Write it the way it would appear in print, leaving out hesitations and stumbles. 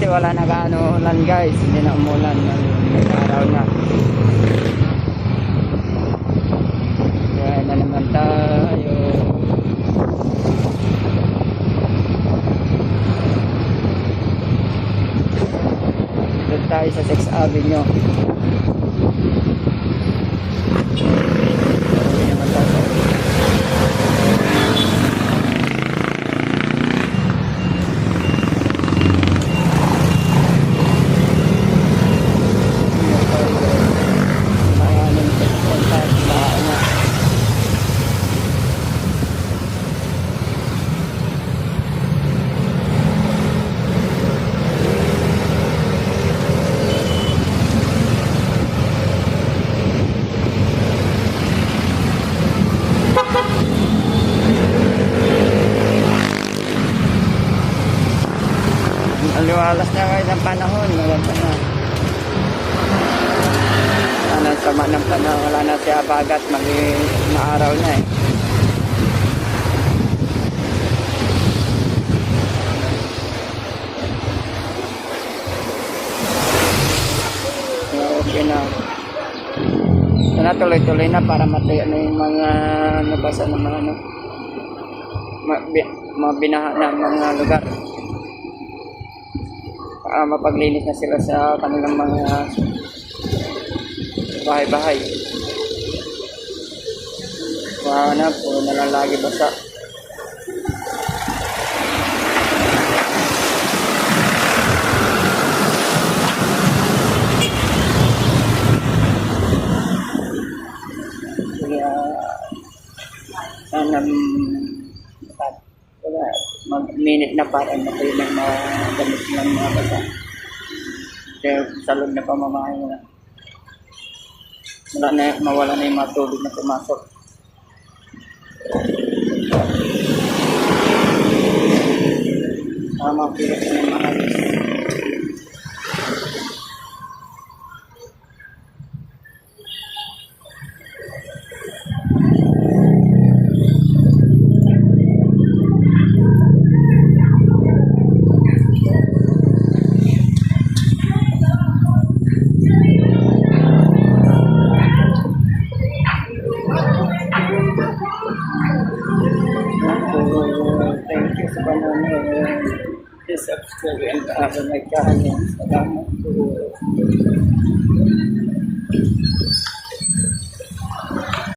kasi wala na gaano ulan guys, hindi na umulan, nag-araw na. Kaya na naman tayo. Doon tayo sa 6th Avenue. Hindi naman tayo. Aliwalas na ngayon ang panahon, maganda na. Ano, sama ng panahon, wala na siya bagat, maaraw na eh. Okay na. Sana tuloy-tuloy na para matuyo na yung mga nabasa ng mga ano, mabinaha na mga lugar. Mapaglinis na sila sa kanilang mga bahay-bahay. Na po, nalalagi basa. Kaya sana mag-minute na para matuyo ng mga gamit ng mga basa. Kaya sa loob na pamamahay na mawala na yung mga tubig na pumasok. Mapilit na yung mga alis. Thank you sa panonood. Please subscribe and follow my channel. Salamat po.